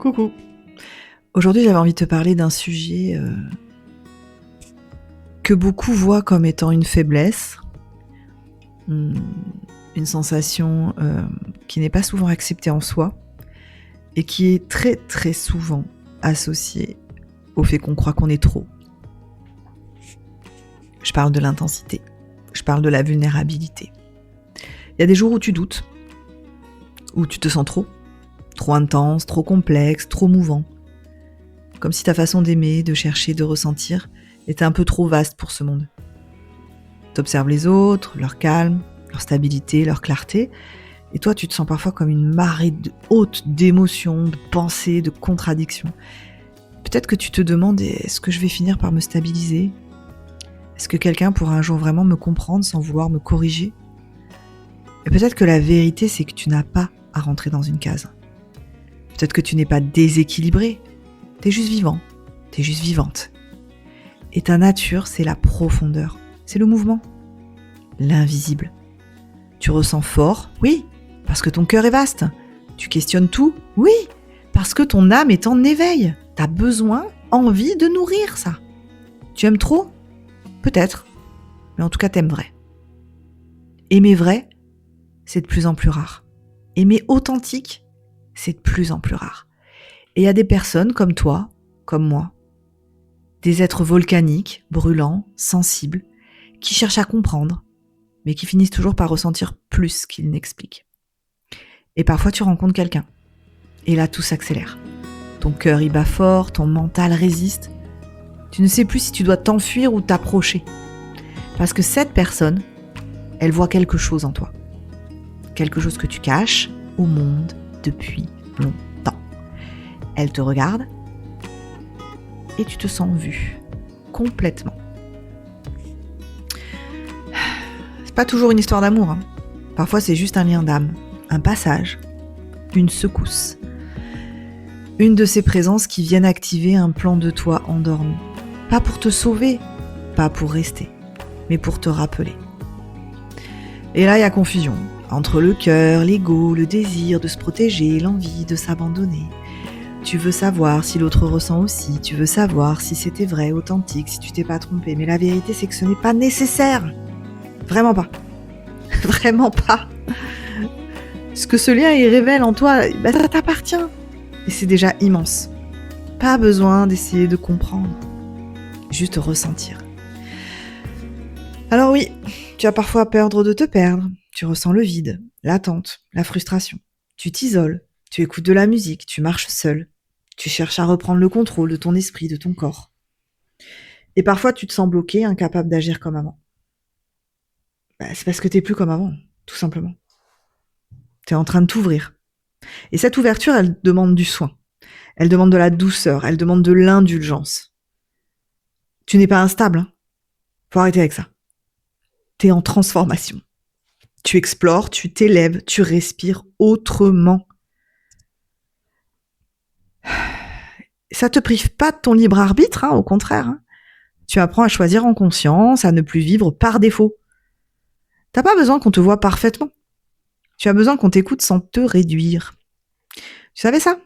Coucou. Aujourd'hui, j'avais envie de te parler d'un sujet que beaucoup voient comme étant une faiblesse, une sensation qui n'est pas souvent acceptée en soi et qui est très très souvent associée au fait qu'on croit qu'on est trop. Je parle de l'intensité, je parle de la vulnérabilité. Il y a des jours où tu doutes, où tu te sens trop intense, trop complexe, trop mouvant. Comme si ta façon d'aimer, de chercher, de ressentir était un peu trop vaste pour ce monde. T'observes les autres, leur calme, leur stabilité, leur clarté, et toi tu te sens parfois comme une marée haute d'émotions, de pensées, de contradictions. Peut-être que tu te demandes, est-ce que je vais finir par me stabiliser ? Est-ce que quelqu'un pourra un jour vraiment me comprendre sans vouloir me corriger ? Et peut-être que la vérité, c'est que tu n'as pas à rentrer dans une case. Peut-être que tu n'es pas déséquilibré, t'es juste vivant, t'es juste vivante. Et ta nature, c'est la profondeur, c'est le mouvement, l'invisible. Tu ressens fort, oui, parce que ton cœur est vaste. Tu questionnes tout, oui, parce que ton âme est en éveil. T'as besoin, envie de nourrir ça. Tu aimes trop ? Peut-être, mais en tout cas t'aimes vrai. Aimer vrai, c'est de plus en plus rare. Aimer authentique, c'est de plus en plus rare. Et il y a des personnes comme toi, comme moi, des êtres volcaniques, brûlants, sensibles, qui cherchent à comprendre, mais qui finissent toujours par ressentir plus qu'ils n'expliquent. Et parfois tu rencontres quelqu'un, et là tout s'accélère. Ton cœur y bat fort, ton mental résiste. Tu ne sais plus si tu dois t'enfuir ou t'approcher. Parce que cette personne, elle voit quelque chose en toi. Quelque chose que tu caches au monde depuis longtemps. Elle te regarde et tu te sens vu, complètement. C'est pas toujours une histoire d'amour, hein. Parfois c'est juste un lien d'âme, un passage, une secousse. Une de ces présences qui viennent activer un plan de toi endormi. Pas pour te sauver, pas pour rester, mais pour te rappeler. Et là il y a confusion. Entre le cœur, l'ego, le désir de se protéger, l'envie de s'abandonner. Tu veux savoir si l'autre ressent aussi, tu veux savoir si c'était vrai, authentique, si tu t'es pas trompé. Mais la vérité, c'est que ce n'est pas nécessaire. Vraiment pas. Vraiment pas. Ce que ce lien, il révèle en toi, ça t'appartient. Et c'est déjà immense. Pas besoin d'essayer de comprendre. Juste ressentir. Alors oui, tu as parfois peur de te perdre. Tu ressens le vide, l'attente, la frustration. Tu t'isoles, tu écoutes de la musique, tu marches seul. Tu cherches à reprendre le contrôle de ton esprit, de ton corps. Et parfois, tu te sens bloqué, incapable d'agir comme avant. C'est parce que t'es plus comme avant, tout simplement. T'es en train de t'ouvrir. Et cette ouverture, elle demande du soin. Elle demande de la douceur, elle demande de l'indulgence. Tu n'es pas instable, hein. Faut arrêter avec ça. T'es en transformation. Tu explores, tu t'élèves, tu respires autrement. Ça te prive pas de ton libre arbitre, hein, au contraire. Hein. Tu apprends à choisir en conscience, à ne plus vivre par défaut. T'as pas besoin qu'on te voie parfaitement. Tu as besoin qu'on t'écoute sans te réduire. Tu savais ça ?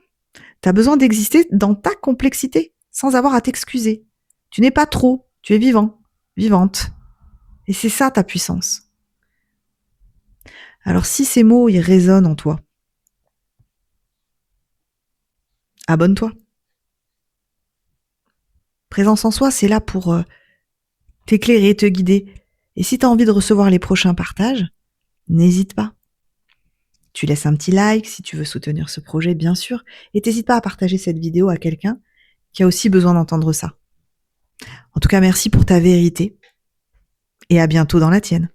T'as besoin d'exister dans ta complexité, sans avoir à t'excuser. Tu n'es pas trop, tu es vivant, vivante. Et c'est ça ta puissance. Alors si ces mots, ils résonnent en toi, abonne-toi. Présence en soi, c'est là pour t'éclairer, te guider. Et si tu as envie de recevoir les prochains partages, n'hésite pas. Tu laisses un petit like si tu veux soutenir ce projet, bien sûr. Et n'hésite pas à partager cette vidéo à quelqu'un qui a aussi besoin d'entendre ça. En tout cas, merci pour ta vérité. Et à bientôt dans la tienne.